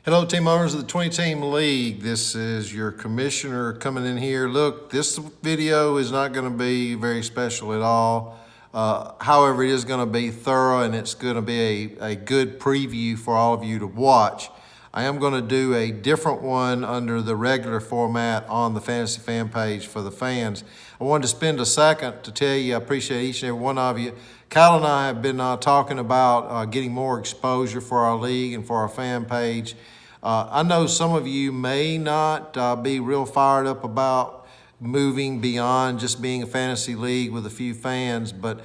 Hello, team owners of the 20-team league. This is your commissioner coming in here. Look, this video is not going to be very special at all. However, it is going to be thorough and it's going to be a good preview for all of you to watch. I am going to do a different one under the regular format on the Fantasy Fan page for the fans. I wanted to spend a second to tell you I appreciate each and every one of you. Kyle and I have been talking about getting more exposure for our league and for our fan page. I know some of you may not be real fired up about moving beyond just being a fantasy league with a few fans, but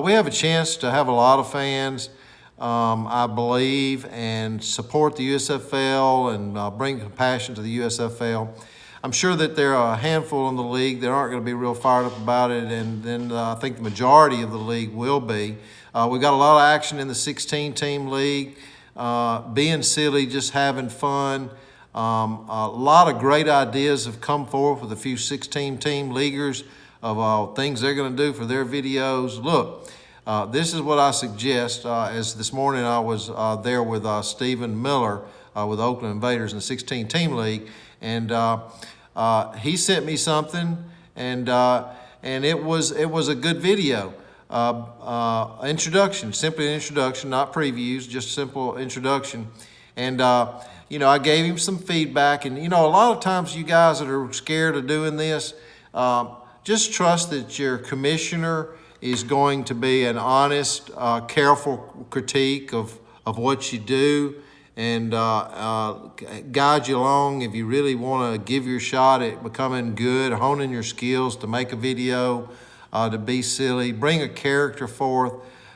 we have a chance to have a lot of fans, I believe, and support the USFL and bring compassion to the USFL. I'm sure that there are a handful in the league that aren't going to be real fired up about it, and then I think the majority of the league will be. We've got a lot of action in the 16-team league. Being silly, just having fun. A lot of great ideas have come forth with a few 16-team leaguers of things they're going to do for their videos. Look, this is what I suggest. As this morning I was there with Stephen Miller with Oakland Invaders in the 16-team league, and he sent me something, and it was a good video. Introduction, simply an introduction, not previews, just simple introduction. And, I gave him some feedback. And, a lot of times you guys that are scared of doing this, just trust that your commissioner is going to be an honest, careful critique of what you do and guide you along if you really want to give your shot at becoming good, honing your skills to make a video, to be silly, bring a character forth,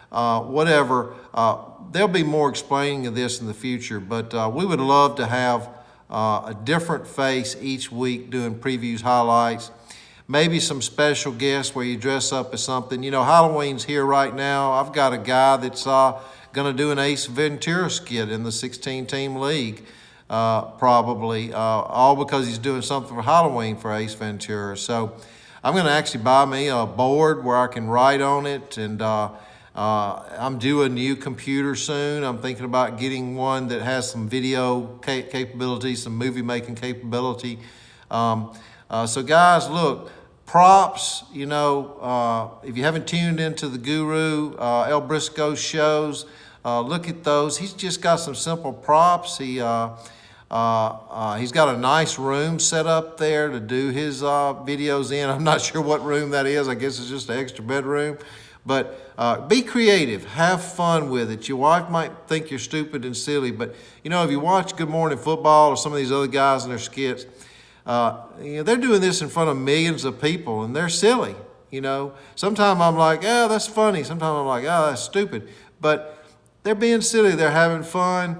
whatever. There'll be more explaining of this in the future, but we would love to have a different face each week doing previews, highlights, maybe some special guests where you dress up as something. Halloween's here right now. I've got a guy that's going to do an Ace Ventura skit in the 16-team league, probably, all because he's doing something for Halloween for Ace Ventura. So I'm going to actually buy me a board where I can write on it, and I'm due a new computer soon. I'm thinking about getting one that has some video capability, some movie-making capability. So guys, look, props, if you haven't tuned into the Guru, El Briscoe shows, look at those. He's just got some simple props. He's got a nice room set up there to do his videos in. I'm not sure what room that is. I guess it's just an extra bedroom. But be creative. Have fun with it. Your wife might think you're stupid and silly, but, if you watch Good Morning Football or some of these other guys in their skits, they're doing this in front of millions of people, and they're silly. Sometimes I'm like, that's funny. Sometimes I'm like, that's stupid. But they're being silly. They're having fun.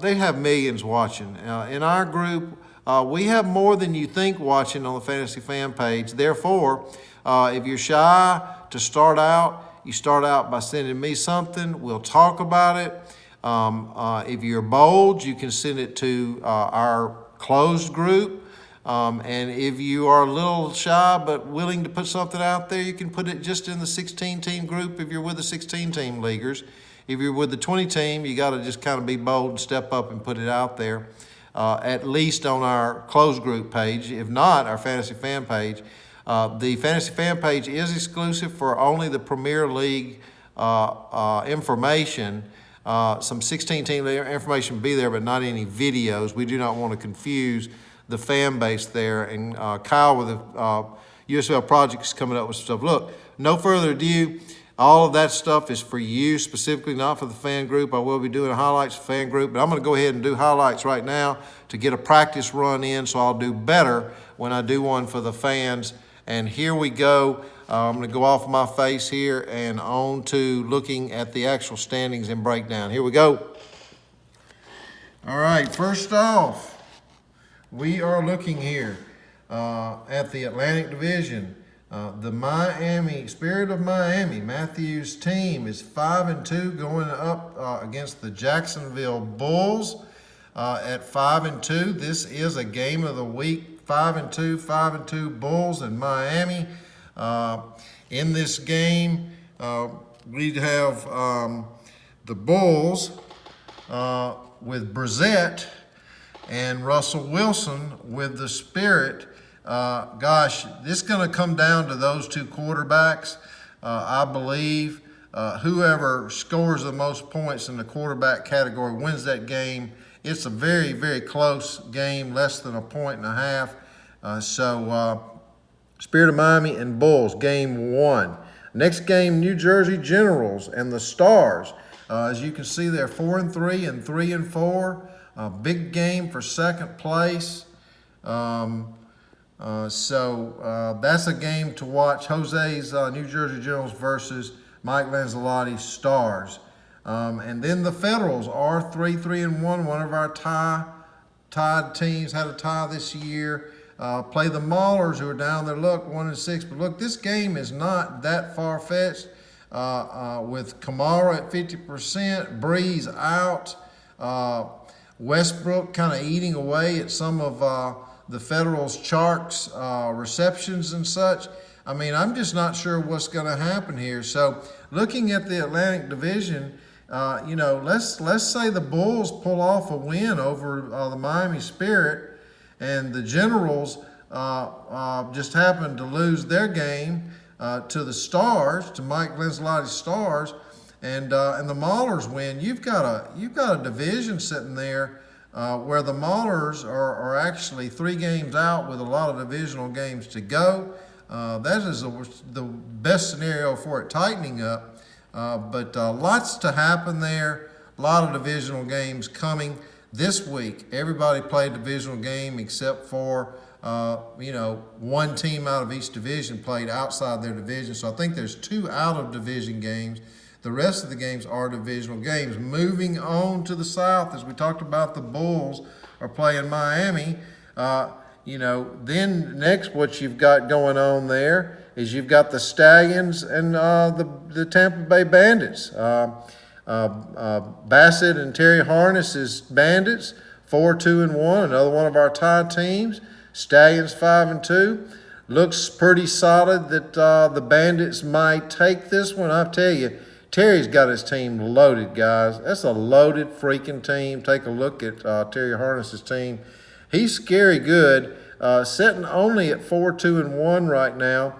They have millions watching. In our group, we have more than you think watching on the Fantasy Fan page. Therefore, if you're shy to start out, you start out by sending me something. We'll talk about it. If you're bold, you can send it to our closed group. And if you are a little shy but willing to put something out there, you can put it just in the 16-team group if you're with the 16-team leaguers. If you're with the 20-team, you got to just kind of be bold and step up and put it out there, at least on our closed group page, if not our Fantasy Fan page. The Fantasy Fan page is exclusive for only the Premier League information. Some 16-team information will be there, but not any videos. We do not want to confuse the fan base there. And Kyle with the USFL Project is coming up with some stuff. Look, no further ado. All of that stuff is for you specifically, not for the fan group. I will be doing highlights for the fan group, but I'm going to go ahead and do highlights right now to get a practice run in, so I'll do better when I do one for the fans. And here we go. I'm going to go off my face here and on to looking at the actual standings and breakdown. Here we go. All right, first off, we are looking here at the Atlantic Division. The Miami Spirit of Miami, Matthew's team, is 5-2 going up against the Jacksonville Bulls at 5-2. This is a game of the week. 5-2 Bulls in Miami. In this game, we have the Bulls with Brissett and Russell Wilson with the Spirit. Gosh, this is going to come down to those two quarterbacks. I believe whoever scores the most points in the quarterback category wins that game. It's a very, very close game, less than 1.5 points. Spirit of Miami and Bulls, game 1. Next game, New Jersey Generals and the Stars. As you can see, they're 4-3 and 3-4. Big game for second place. That's a game to watch. Jose's New Jersey Generals versus Mike Lanzolotti's Stars. And then the Federals are 3-1. One of our tied teams had a tie this year. Play the Maulers, who are down there. Look, 1-6. But look, this game is not that far-fetched. With Kamara at 50%, Breeze out, Westbrook kind of eating away at some of the Federals' Chark's receptions and such. I mean, I'm just not sure what's going to happen here. So, looking at the Atlantic Division, let's say the Bulls pull off a win over the Miami Spirit, and the Generals just happen to lose their game to the Stars, to Mike Lanzolotti's Stars, and the Maulers win. You've got a division sitting there where the Maulers are actually 3 games out with a lot of divisional games to go. That is the best scenario for it tightening up. But lots to happen there. A lot of divisional games coming this week. Everybody played a divisional game except for one team out of each division played outside their division. So I think there's 2 out of division games. The rest of the games are divisional games. Moving on to the South, as we talked about, the Bulls are playing Miami. Then next what you've got going on there is you've got the Stallions and the Tampa Bay Bandits. Bassett and Terry Harness's Bandits, 4-2-1, another one of our tie teams. Stallions 5-2. Looks pretty solid that the Bandits might take this one. I tell you, Terry's got his team loaded, guys. That's a loaded freaking team. Take a look at Terry Harness's team. He's scary good. Sitting only at 4-2-1 right now.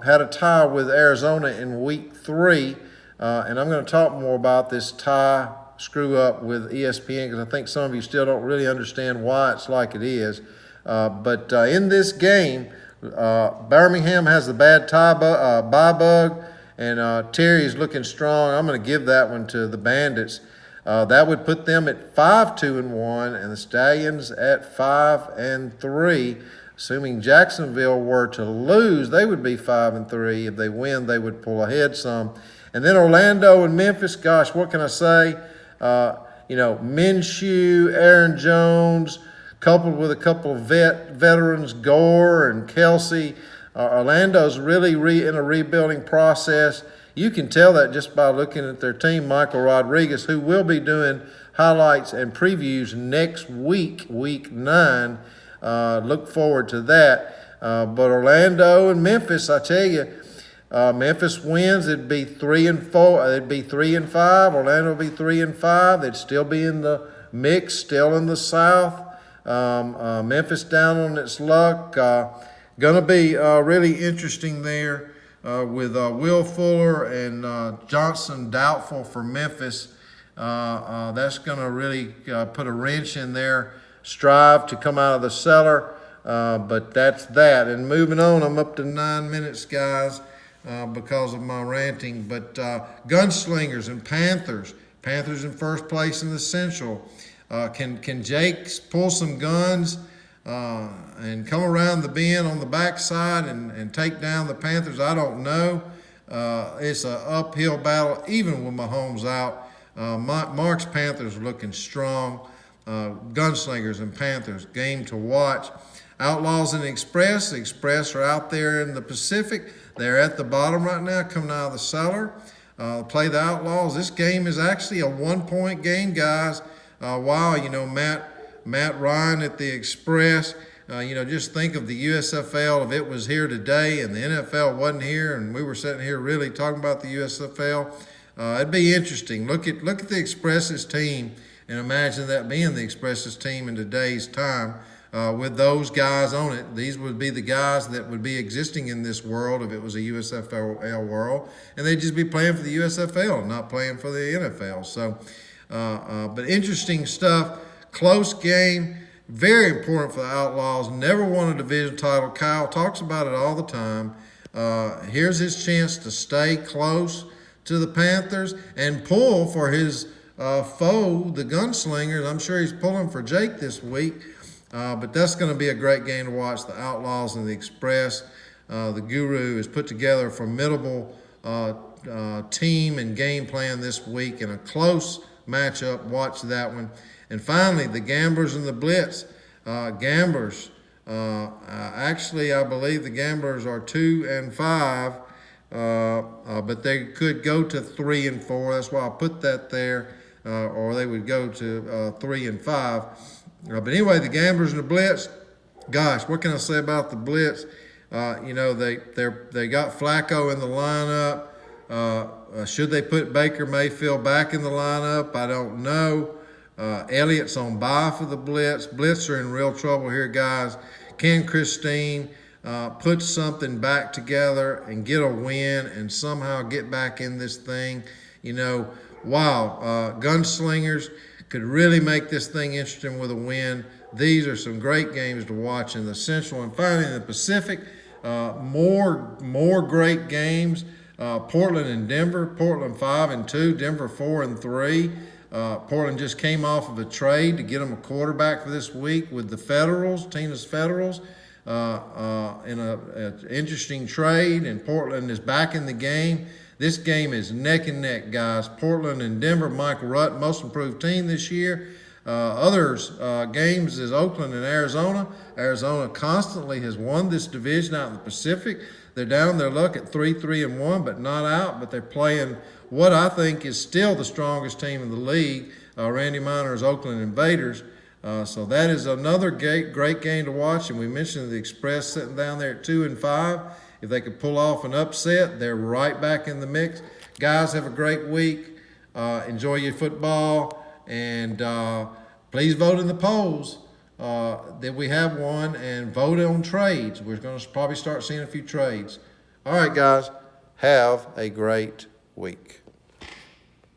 Had a tie with Arizona in week 3. And I'm going to talk more about this tie screw up with ESPN because I think some of you still don't really understand why it's like it is. But in this game, Birmingham has the bad bye bug, and Terry's looking strong. I'm going to give that one to the Bandits. That would put them at 5-2-1, and the Stallions at 5-3. Assuming Jacksonville were to lose, they would be 5-3. If they win, they would pull ahead some. And then Orlando and Memphis, gosh, what can I say? Minshew, Aaron Jones, coupled with a couple of veterans, Gore and Kelsey. Orlando's really in a rebuilding process. You can tell that just by looking at their team, Michael Rodriguez, who will be doing highlights and previews next week, week 9. Look forward to that. But Orlando and Memphis, I tell you, Memphis wins, it'd be 3-4. It'd be 3-5. Orlando would be 3-5. They'd still be in the mix, still in the South. Memphis down on its luck. Going to be really interesting there with Will Fuller and Johnson doubtful for Memphis. That's going to really put a wrench in their strive to come out of the cellar. But that's that. And moving on, I'm up to 9 minutes, guys, because of my ranting. But Gunslingers and Panthers. Panthers in first place in the Central. Can Jake pull some guns and come around the bend on the backside and take down the Panthers? I don't know. It's an uphill battle, even with Mahomes out. Mark's Panthers are looking strong. Gunslingers and Panthers, game to watch. Outlaws and Express. The Express are out there in the Pacific. They're at the bottom right now, coming out of the cellar. Play the Outlaws. This game is actually a 1-point game, guys. Wow, Matt Ryan at the Express. Just think of the USFL if it was here today and the NFL wasn't here and we were sitting here really talking about the USFL. It'd be interesting. Look at the Express's team And imagine that being the Express's team in today's time with those guys on it. These would be the guys that would be existing in this world if it was a USFL world, and they'd just be playing for the USFL, not playing for the NFL. So, but interesting stuff. Close game. Very important for the Outlaws. Never won a division title. Kyle talks about it all the time. Here's his chance to stay close to the Panthers and pull for his foe, the Gunslingers. I'm sure he's pulling for Jake this week. But that's going to be a great game to watch. The Outlaws and the Express. The Guru has put together a formidable team and game plan this week in a close matchup. Watch that one. And finally, the Gamblers and the Blitz. Gamblers, actually, I believe the Gamblers are 2-5, but they could go to 3-4. That's why I put that there, or they would go to 3-5. But anyway, the Gamblers and the Blitz. Gosh, what can I say about the Blitz? They got Flacco in the lineup. Should they put Baker Mayfield back in the lineup? I don't know. Elliott's on bye for the Blitz. Blitz are in real trouble here, guys. Can Christine put something back together and get a win and somehow get back in this thing? Gunslingers could really make this thing interesting with a win. These are some great games to watch in the Central. And finally, in the Pacific, more great games. Portland and Denver. Portland 5-2. Denver 4-3. Portland just came off of a trade to get them a quarterback for this week with the Federals, Tina's Federals, in an interesting trade, and Portland is back in the game. This game is neck and neck, guys. Portland and Denver. Michael Rutt, most improved team this year. Others games is Oakland and Arizona. Arizona constantly has won this division out in the Pacific. They're down their luck at 3-1, but not out. But they're playing what I think is still the strongest team in the league, Randy Miner's Oakland Invaders. So that is another great game to watch. And we mentioned the Express sitting down there at 2-5. If they could pull off an upset, they're right back in the mix. Guys, have a great week. Enjoy your football. And please vote in the polls that we have one, and vote on trades. We're going to probably start seeing a few trades. All right, guys, have a great week.